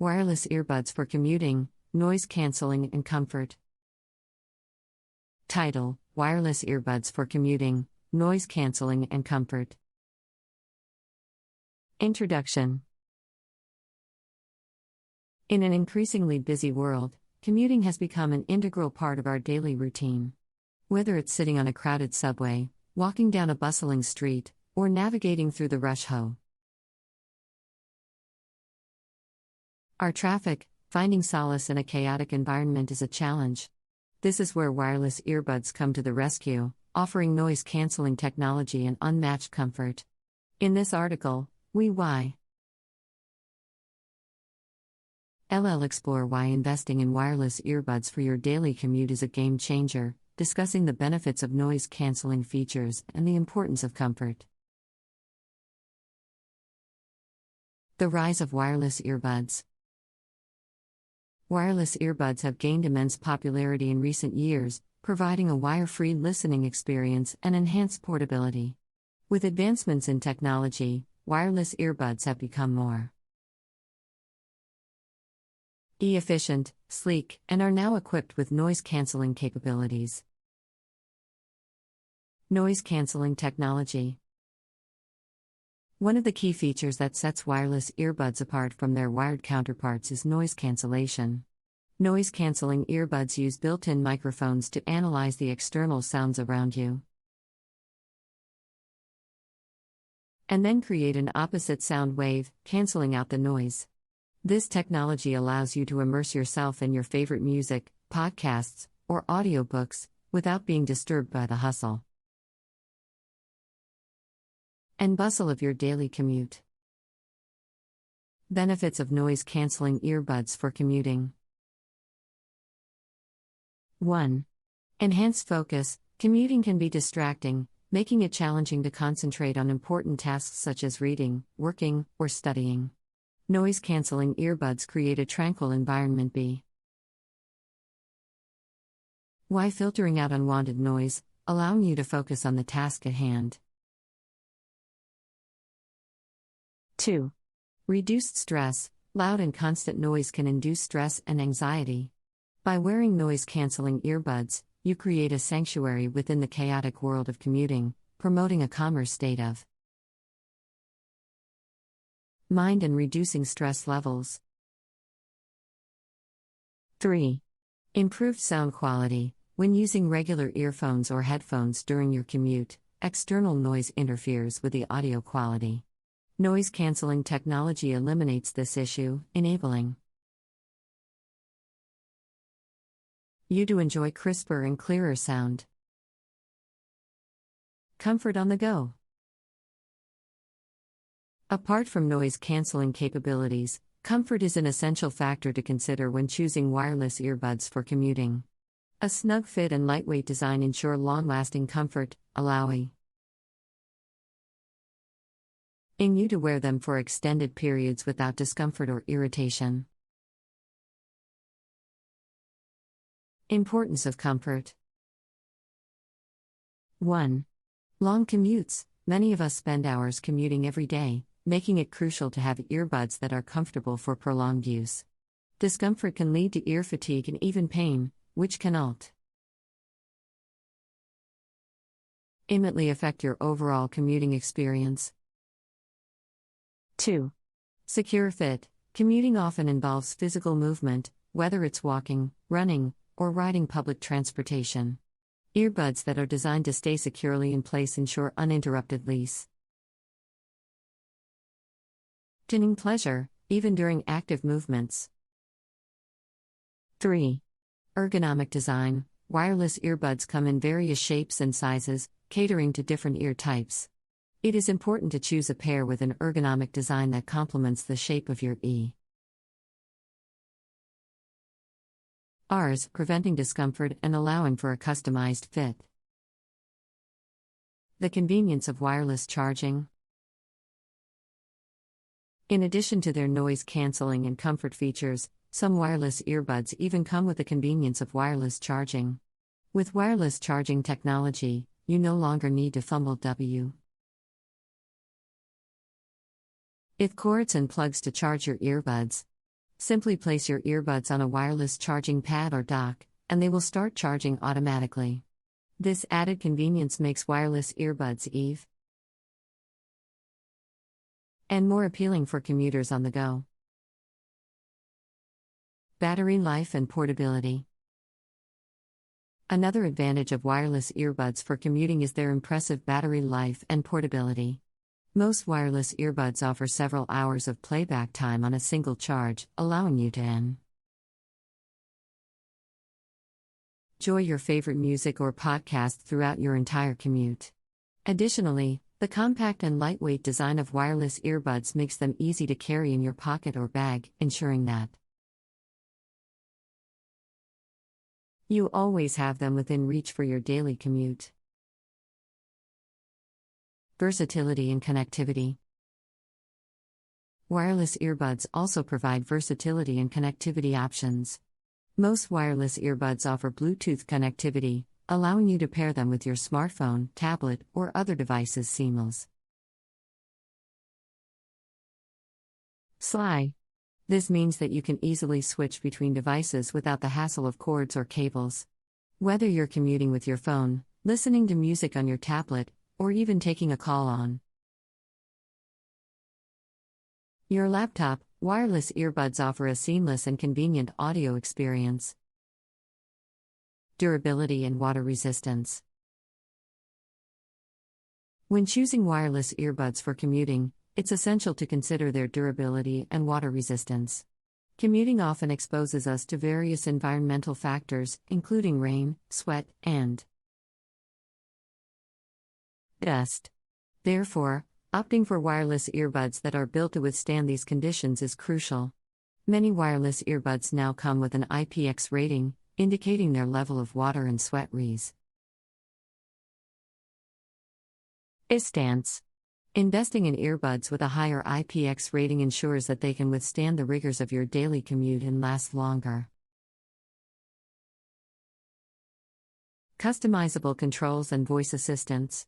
Wireless earbuds for commuting, noise cancelling and comfort. Title: Wireless earbuds for commuting, noise cancelling and comfort. Introduction. In an increasingly busy world, commuting has become an integral part of our daily routine. Whether it's sitting on a crowded subway, walking down a bustling street, or navigating through the rush hour traffic, finding solace in a chaotic environment is a challenge. This is where wireless earbuds come to the rescue, offering noise-canceling technology and unmatched comfort. In this article, we'll explore why investing in wireless earbuds for your daily commute is a game changer, discussing the benefits of noise-canceling features and the importance of comfort. The rise of wireless earbuds. Wireless earbuds have gained immense popularity in recent years, providing a wire-free listening experience and enhanced portability. With advancements in technology, wireless earbuds have become more efficient, sleek, and are now equipped with noise-canceling capabilities. Noise-canceling technology. One of the key features that sets wireless earbuds apart from their wired counterparts is noise cancellation. Noise-canceling earbuds use built-in microphones to analyze the external sounds around you, and then create an opposite sound wave, canceling out the noise. This technology allows you to immerse yourself in your favorite music, podcasts, or audiobooks, without being disturbed by the hustle and bustle of your daily commute. Benefits of noise-canceling earbuds for commuting. 1. Enhanced focus. Commuting can be distracting, making it challenging to concentrate on important tasks such as reading, working, or studying. Noise-canceling earbuds create a tranquil environment. Why filtering out unwanted noise, allowing you to focus on the task at hand. 2. Reduced stress. Loud and constant noise can induce stress and anxiety. By wearing noise-canceling earbuds, you create a sanctuary within the chaotic world of commuting, promoting a calmer state of mind and reducing stress levels. 3. Improved sound quality. When using regular earphones or headphones during your commute, external noise interferes with the audio quality. Noise-canceling technology eliminates this issue, enabling you to enjoy crisper and clearer sound. Comfort on the go. Apart from noise-canceling capabilities, comfort is an essential factor to consider when choosing wireless earbuds for commuting. A snug fit and lightweight design ensure long-lasting comfort, allowing you to wear them for extended periods without discomfort or irritation. Importance of comfort. 1. Long commutes. Many of us spend hours commuting every day, making it crucial to have earbuds that are comfortable for prolonged use. Discomfort can lead to ear fatigue and even pain, which can ultimately affect your overall commuting experience. 2. Secure fit. Commuting often involves physical movement, whether it's walking, running, or riding public transportation. Earbuds that are designed to stay securely in place ensure uninterrupted listening pleasure, even during active movements. 3. Ergonomic design. Wireless earbuds come in various shapes and sizes, catering to different ear types. It is important to choose a pair with an ergonomic design that complements the shape of your ears, preventing discomfort and allowing for a customized fit. The convenience of wireless charging. In addition to their noise cancelling and comfort features, some wireless earbuds even come with the convenience of wireless charging. With wireless charging technology, you no longer need to fumble with cords and plugs to charge your earbuds. Simply place your earbuds on a wireless charging pad or dock, and they will start charging automatically. This added convenience makes wireless earbuds even and more appealing for commuters on the go. Battery life and portability. Another advantage of wireless earbuds for commuting is their impressive battery life and portability. Most wireless earbuds offer several hours of playback time on a single charge, allowing you to enjoy your favorite music or podcast throughout your entire commute. Additionally, the compact and lightweight design of wireless earbuds makes them easy to carry in your pocket or bag, ensuring that you always have them within reach for your daily commute. Versatility and connectivity. Wireless earbuds also provide versatility and connectivity options. Most wireless earbuds offer Bluetooth connectivity, allowing you to pair them with your smartphone, tablet, or other devices seamlessly. This means that you can easily switch between devices without the hassle of cords or cables. Whether you're commuting with your phone, listening to music on your tablet, or even taking a call on your laptop, wireless earbuds offer a seamless and convenient audio experience. Durability and water resistance. When choosing wireless earbuds for commuting, it's essential to consider their durability and water resistance. Commuting often exposes us to various environmental factors, including rain, sweat, and dust. Therefore, opting for wireless earbuds that are built to withstand these conditions is crucial. Many wireless earbuds now come with an IPX rating, indicating their level of water and sweat resistance. Investing in earbuds with a higher IPX rating ensures that they can withstand the rigors of your daily commute and last longer. Customizable controls and voice assistants.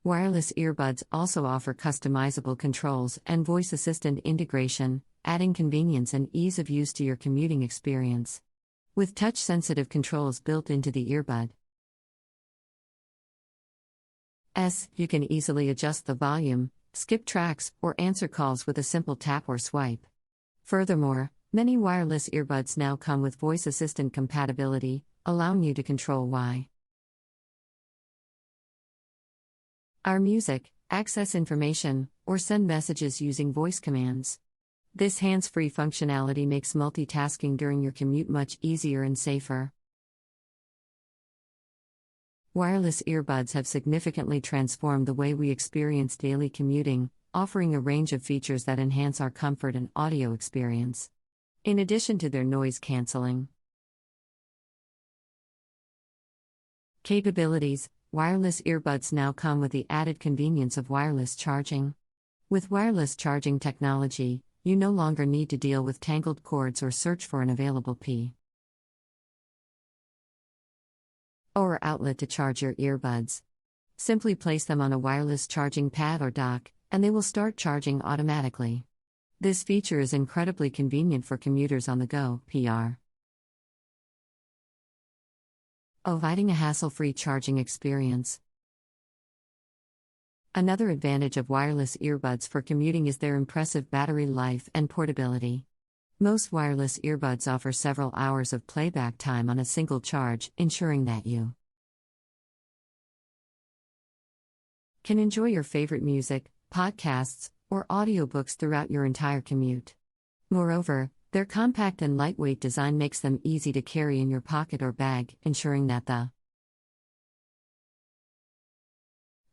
Wireless earbuds also offer customizable controls and voice assistant integration, adding convenience and ease of use to your commuting experience. With touch-sensitive controls built into the earbud, you can easily adjust the volume, skip tracks, or answer calls with a simple tap or swipe. Furthermore, many wireless earbuds now come with voice assistant compatibility, allowing you to control our music, access information, or send messages using voice commands. This hands-free functionality makes multitasking during your commute much easier and safer. Wireless earbuds have significantly transformed the way we experience daily commuting, offering a range of features that enhance our comfort and audio experience. In addition to their noise-canceling capabilities, wireless earbuds now come with the added convenience of wireless charging. With wireless charging technology, you no longer need to deal with tangled cords or search for an available or outlet to charge your earbuds. Simply place them on a wireless charging pad or dock, and they will start charging automatically. This feature is incredibly convenient for commuters on the go, providing a hassle-free charging experience. Another advantage of wireless earbuds for commuting is their impressive battery life and portability. Most wireless earbuds offer several hours of playback time on a single charge, ensuring that you can enjoy your favorite music, podcasts, or audiobooks throughout your entire commute. Moreover, their compact and lightweight design makes them easy to carry in your pocket or bag, ensuring that the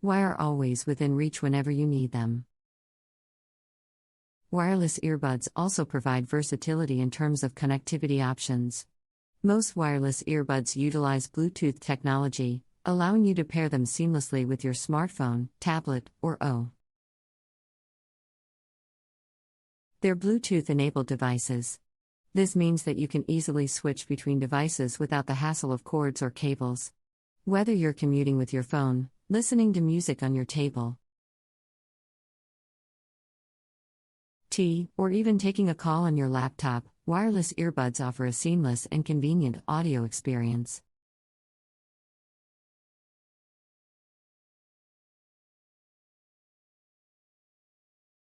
wire are always within reach whenever you need them. Wireless earbuds also provide versatility in terms of connectivity options. Most wireless earbuds utilize Bluetooth technology, allowing you to pair them seamlessly with your smartphone, tablet, or their Bluetooth-enabled devices. This means that you can easily switch between devices without the hassle of cords or cables. Whether you're commuting with your phone, listening to music on your table, tea, or even taking a call on your laptop, wireless earbuds offer a seamless and convenient audio experience.